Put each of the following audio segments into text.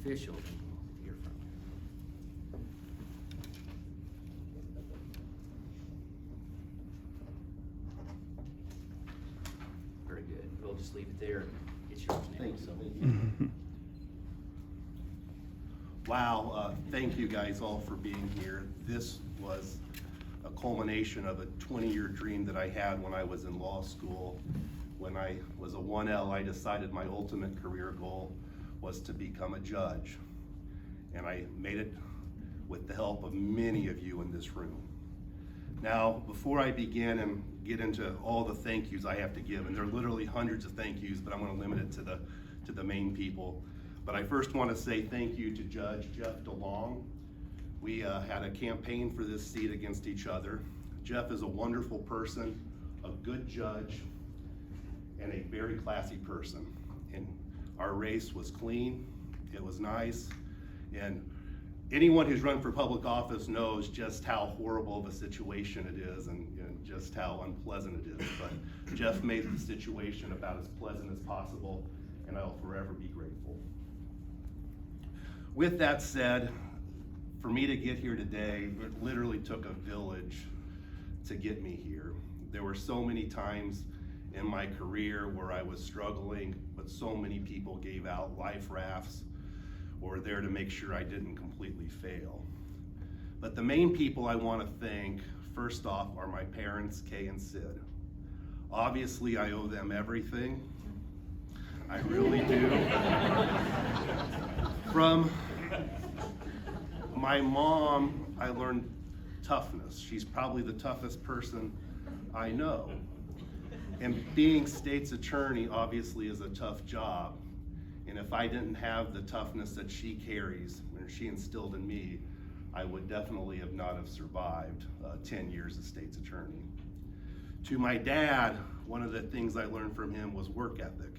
official that we'll hear from. Very good. We'll just leave it there. It's yours now. Thank you. So. Thank you. Wow, thank you guys all for being here. This was a culmination of a 20-year dream that I had when I was in law school. When I was a 1L, I decided my ultimate career goal was to become a judge. And I made it with the help of many of you in this room. Now, before I begin and get into all the thank yous I have to give, and there are literally hundreds of thank yous, but I'm going to limit it to the main people. But I first want to say thank you to Judge Jeff DeLong. We had a campaign for this seat against each other. Jeff is a wonderful person, a good judge, and a very classy person. And our race was clean, it was nice, and anyone who's run for public office knows just how horrible of a situation it is and just how unpleasant it is. But Jeff made the situation about as pleasant as possible, and I'll forever be grateful. With that said, for me to get here today, it literally took a village to get me here. There were so many times in my career where I was struggling, but so many people gave out life rafts or were there to make sure I didn't completely fail. But the main people I want to thank, first off, are my parents, Kay and Sid. Obviously, I owe them everything. I really do. From my mom, I learned toughness. She's probably the toughest person I know. And being state's attorney obviously is a tough job. And if I didn't have the toughness that she carries, or she instilled in me, I would definitely not have survived 10 years as state's attorney. To my dad, one of the things I learned from him was work ethic.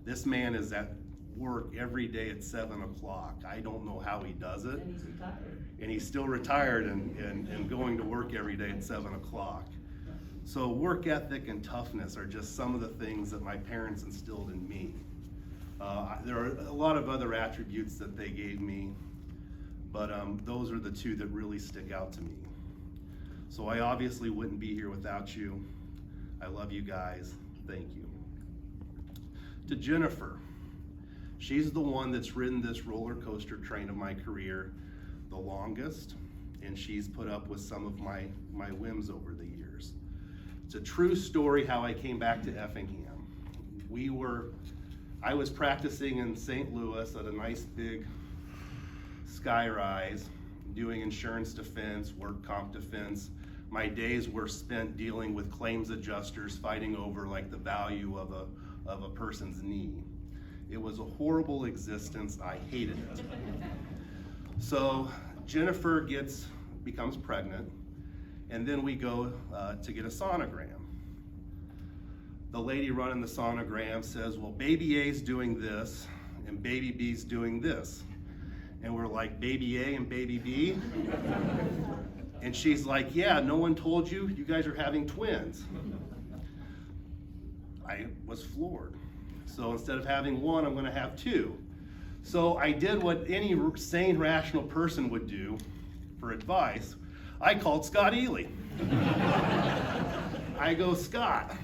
This man is at work every day at 7 o'clock. I don't know how he does it. And he's retired. And he's still retired and going to work every day at 7 o'clock. So work ethic and toughness are just some of the things that my parents instilled in me. There are a lot of other attributes that they gave me, but those are the two that really stick out to me. So I obviously wouldn't be here without you. I love you guys. Thank you. To Jennifer, she's the one that's ridden this roller coaster train of my career the longest, and she's put up with some of my whims over the years. It's a true story how I came back to Effingham. I was practicing in St. Louis at a nice big skyrise, doing insurance defense, work comp defense. My days were spent dealing with claims adjusters, fighting over like the value of a person's knee. It was a horrible existence. I hated it. So Jennifer becomes pregnant, and then we go to get a sonogram. The lady running the sonogram says, well, baby A's doing this, and baby B's doing this. And we're like, baby A and baby B? And she's like, yeah, no one told you? You guys are having twins. I was floored. So instead of having one, I'm gonna have two. So I did what any sane, rational person would do for advice. I called Scott Ely. I go, Scott,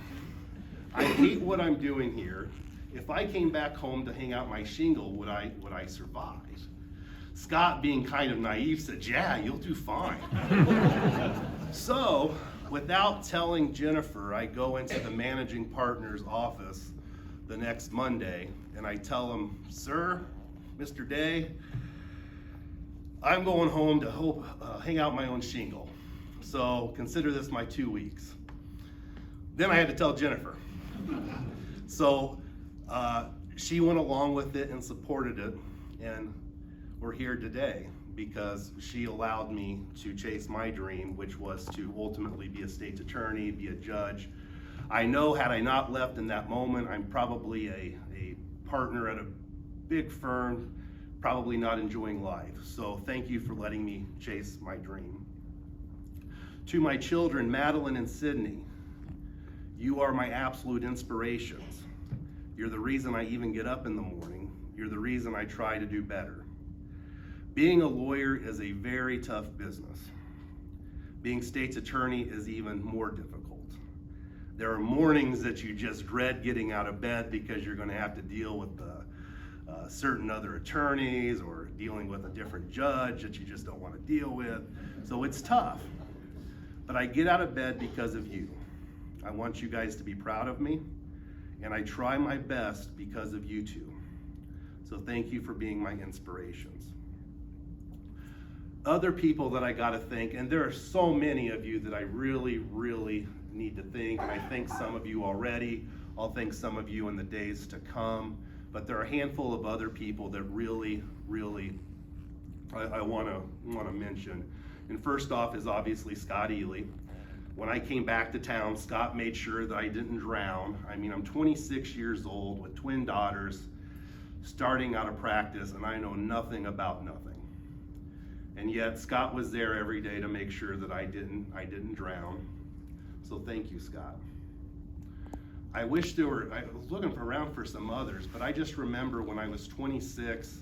I hate what I'm doing here. If I came back home to hang out my shingle, would I survive? Scott, being kind of naive, said, yeah, you'll do fine. So, without telling Jennifer, I go into the managing partner's office the next Monday, and I tell him, sir, Mr. Day, I'm going home to hang out my own shingle. So consider this my 2 weeks. Then I had to tell Jennifer. So she went along with it and supported it, and we're here today because she allowed me to chase my dream, which was to ultimately be a state's attorney, be a judge. I know had I not left in that moment, I'm probably a partner at a big firm, probably not enjoying life. So thank you for letting me chase my dream. To my children, Madeline and Sydney, you are my absolute inspirations. You're the reason I even get up in the morning. You're the reason I try to do better. Being a lawyer is a very tough business. Being state's attorney is even more difficult. There are mornings that you just dread getting out of bed because you're going to have to deal with certain other attorneys or dealing with a different judge that you just don't want to deal with. So it's tough. But I get out of bed because of you. I want you guys to be proud of me, and I try my best because of you two. So thank you for being my inspirations. Other people that I got to thank, and there are so many of you that I really, really need to thank, and I thank some of you already. I'll thank some of you in the days to come. But there are a handful of other people that really, really I want to mention. And first off is obviously Scott Ely. When I came back to town, Scott made sure that I didn't drown. I mean, I'm 26 years old with twin daughters, starting out of practice, and I know nothing about nothing. And yet Scott was there every day to make sure that I didn't drown. So thank you, Scott. I wish I was looking around for some others, but I just remember when I was 26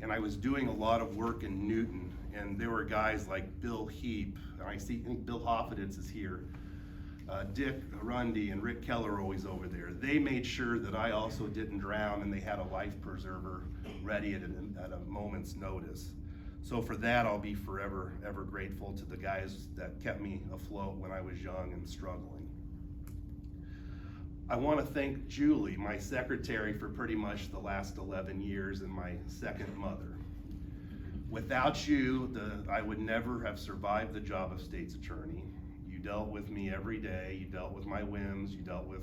and I was doing a lot of work in Newton, and there were guys like Bill Heap, and I think Bill Hoffeditz is here, Dick Rundy and Rick Keller are always over there. They made sure that I also didn't drown, and they had a life preserver ready at a moment's notice. So for that, I'll be forever, ever grateful to the guys that kept me afloat when I was young and struggling. I want to thank Julie, my secretary, for pretty much the last 11 years and my second mother. Without you, I would never have survived the job of state's attorney. You dealt with me every day. You dealt with my whims. You dealt with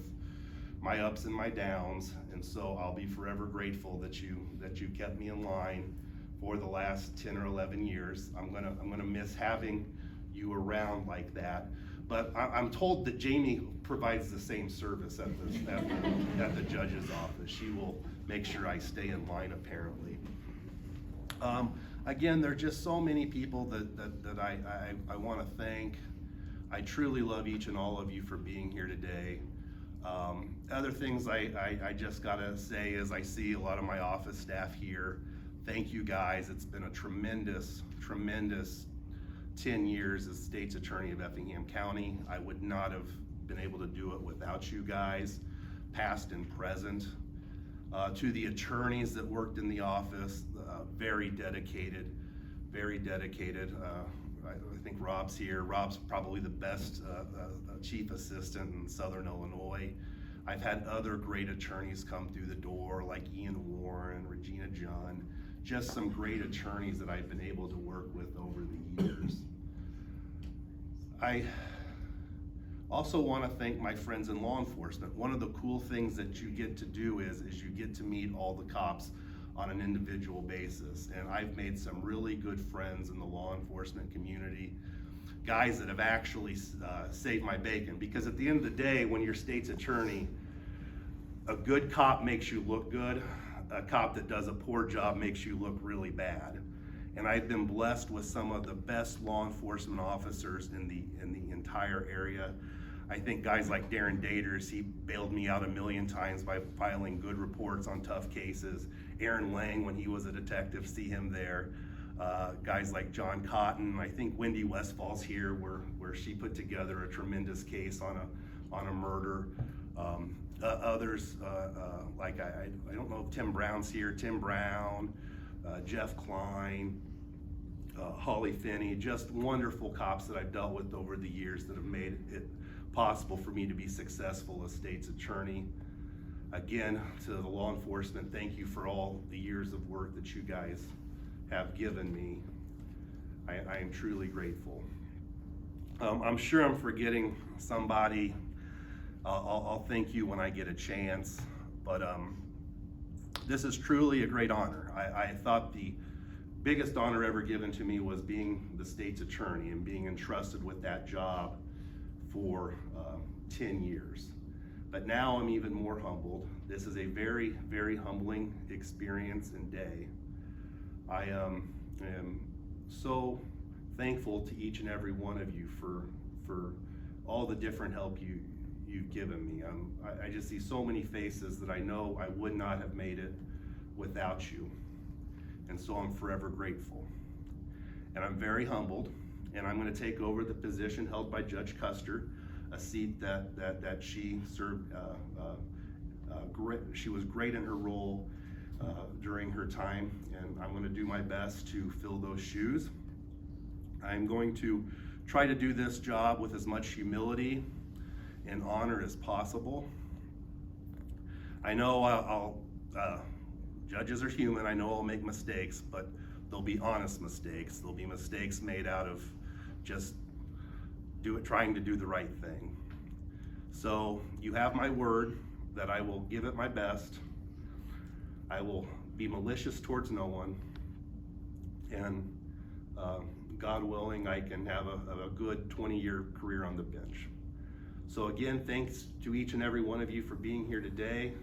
my ups and my downs. And so I'll be forever grateful that you kept me in line for the last 10 or 11 years. I'm gonna miss having you around like that. But I'm told that Jamie provides the same service at the judge's office. She will make sure I stay in line, apparently. Again, there are just so many people that I want to thank. I truly love each and all of you for being here today. Other things I just gotta say is I see a lot of my office staff here. Thank you guys. It's been a tremendous 10 years as state's attorney of Effingham County. I would not have been able to do it without you guys, past and present. To the attorneys that worked in the office, very dedicated. I think Rob's here. Rob's probably the best chief assistant in Southern Illinois. I've had other great attorneys come through the door, like Ian Warren, Regina John, just some great attorneys that I've been able to work with over the years. I also want to thank my friends in law enforcement. One of the cool things that you get to do is you get to meet all the cops on an individual basis. And I've made some really good friends in the law enforcement community, guys that have actually saved my bacon. Because at the end of the day, when you're state's attorney, a good cop makes you look good. A cop that does a poor job makes you look really bad. And I've been blessed with some of the best law enforcement officers in the entire area. I think guys like Darren Daters, he bailed me out a million times by filing good reports on tough cases. Aaron Lang, when he was a detective, see him there. Guys like John Cotton, I think Wendy Westfall's here, where she put together a tremendous case on a murder. Others, like I don't know if Tim Brown's here, Tim Brown, Jeff Klein, Holly Finney, just wonderful cops that I've dealt with over the years that have made it possible for me to be successful as state's attorney. Again, to the law enforcement, thank you for all the years of work that you guys have given me. I am truly grateful. I'm sure I'm forgetting somebody. I'll thank you when I get a chance, but this is truly a great honor. I thought the biggest honor ever given to me was being the state's attorney and being entrusted with that job for 10 years. But now I'm even more humbled. This is a very, very humbling experience and day. I am so thankful to each and every one of you for all the different help you've given me. I just see so many faces that I know I would not have made it without you. And so I'm forever grateful. and I'm very humbled, and I'm gonna take over the position held by Judge Custer, a seat that she served, she was great in her role during her time, and I'm gonna do my best to fill those shoes. I'm going to try to do this job with as much humility and honor as possible. I know judges are human, I know I'll make mistakes, but they'll be honest mistakes. There'll be mistakes made out of just trying to do the right thing. So you have my word that I will give it my best. I will be malicious towards no one, and God willing, I can have a good 20-year career on the bench. So again, thanks to each and every one of you for being here today.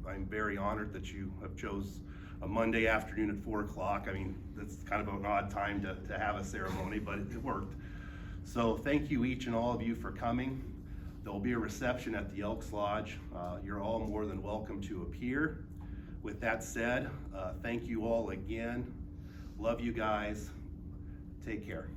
I'm very honored that you have chose a Monday afternoon at 4 o'clock. I mean, that's kind of an odd time to have a ceremony, but it worked. So thank you each and all of you for coming. There'll be a reception at the Elks Lodge. You're all more than welcome to appear. With that said, thank you all again. Love you guys. Take care.